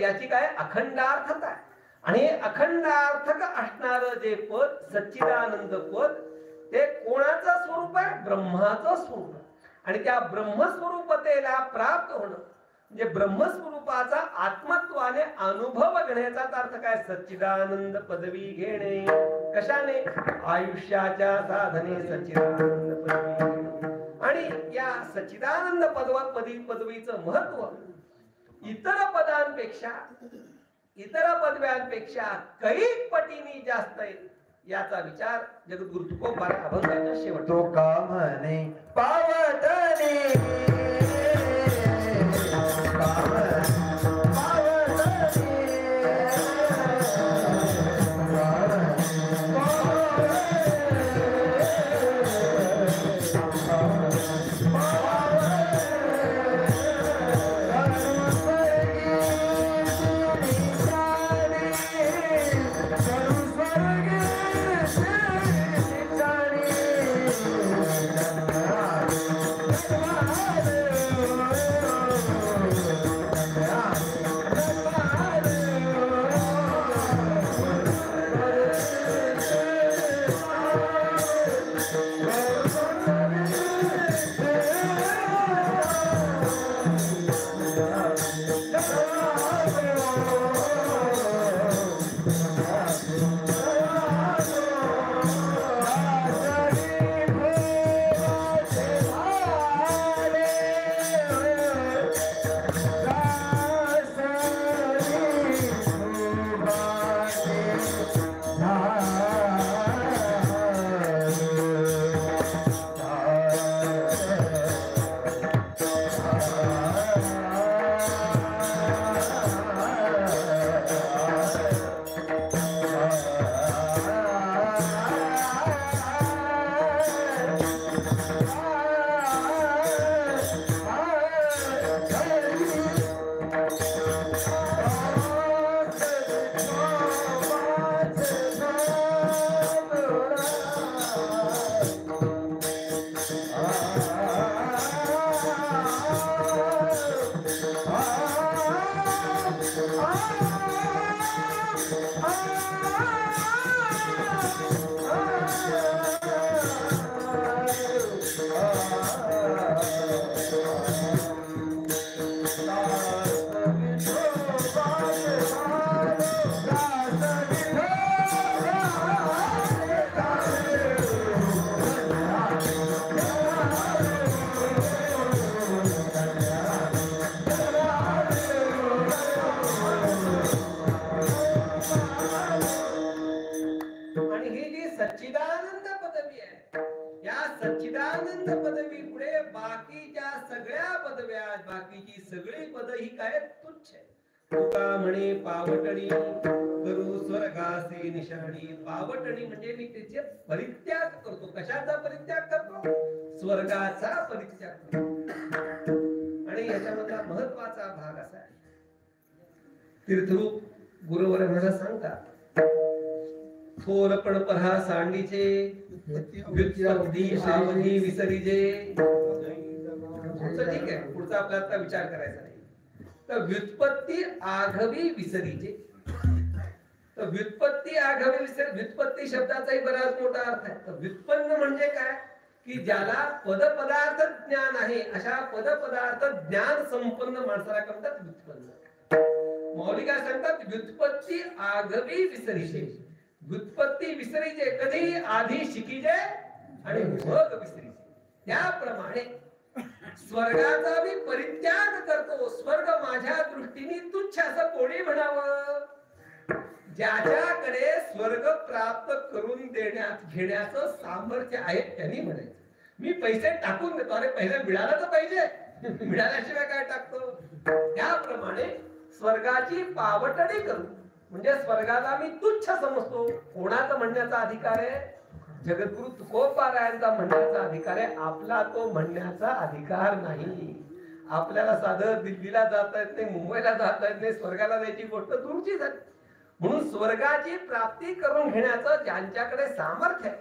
याची काय अखंडार्थता आहे. आणि अखंडार्थक असणार जे पद सच्चिदानंद पद ते कोणाचं स्वरूप आहे? ब्रह्माचं स्वरूप. आणि त्या ब्रह्मस्वरूपतेला प्राप्त होणं म्हणजे ब्रह्मस्वरूपाचा आत्मत्वाने अनुभव घेण्याचा अर्थ काय? सच्चिदानंद पदवी घेणे. कशाने? आयुष्याच्या साधने सच्चिदानंद पदवी घेणे. आणि या सच्चिदानंद पदवीचं महत्व इतर पदांपेक्षा इतर पदव्यांपेक्षा कैक पटीने जास्त आहे. याचा विचार जगद्गुरु तुकोबार अभंगाच्या शेवट तो कामने पावतने सच्चिदानंद पदवी आहे. या सच्चिदानंद पदवी पुढे बाकीच्या सगळ्या पदव्या बाकीची सगळी पद ही काय तुच्छ आहे. तुका म्हणे पावटणी करू स्वर्गासी निशाणी. पावटणी म्हणजे मी त्याचे परित्याग करतो. कशाचा परित्याग करतो? स्वर्गाचा परित्याग करतो. आणि याच्यामधला महत्वाचा भाग असा आहे, तीर्थरूप गुरुवर मला सांगतात, थोरपण पहा सांडीचे व्युत्पत्ती सावधी विसरीजे. ठीक आहे, पुढचा आपला आता विचार करायचा नाही. तर व्युत्पत्ती आघवी विसरीजे. तर व्युत्पत्ती आघवी विसर, व्युत्पत्ती शब्दाचाही बराच मोठा अर्थ आहे. तर व्युत्पन्न म्हणजे काय? की ज्याला पदपदार्थ ज्ञान आहे अशा पदपदार्थ ज्ञान संपन्न माणसाला म्हणतात व्युत्पन्न. मौलिका सांगतात व्युत्पत्ती आघवी विसरीजे. व्युत्पत्ती विसरीजे कधी? आधी शिकीजे आणि मग विसरीजे. त्याप्रमाणे स्वर्गाचा मी परित्याग करतो. स्वर्ग माझ्या दृष्टीने तुच्छ असं कोणी म्हणावं? ज्याच्याकडे स्वर्ग प्राप्त करून घेण्याचं सामर्थ्य आहे त्यांनी म्हणायचं. मी पैसे टाकून देतो. अरे पैसे मिळाला तर पाहिजे, मिळाल्याशिवाय काय टाकतो? त्याप्रमाणे स्वर्गाची पावटणी करू म्हणजे स्वर्गाला मी तुच्छ समजतो. कोणाचा म्हणण्याचा अधिकार आहे? जगद्गुरु तुकोबारायांचा म्हणण्याचा अधिकार आहे. आपला तो म्हणण्याचा अधिकार नाही. आपल्याला साधं दिल्लीला जाता येत नाही, मुंबईला जाता येत नाही, स्वर्गाला जायची गोष्ट दूरची झाली. म्हणून स्वर्गाची प्राप्ती करून घेण्याचं ज्यांच्याकडे सामर्थ्य आहे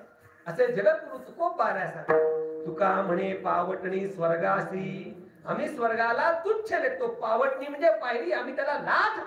असे जगद्गुरु तुकोबाराय सांगतात. तुका म्हणे पावटणी स्वर्गासी. आम्ही स्वर्गाला तुच्छ लेखतो. पावटणी म्हणजे पायरी, आम्ही त्याला लाथ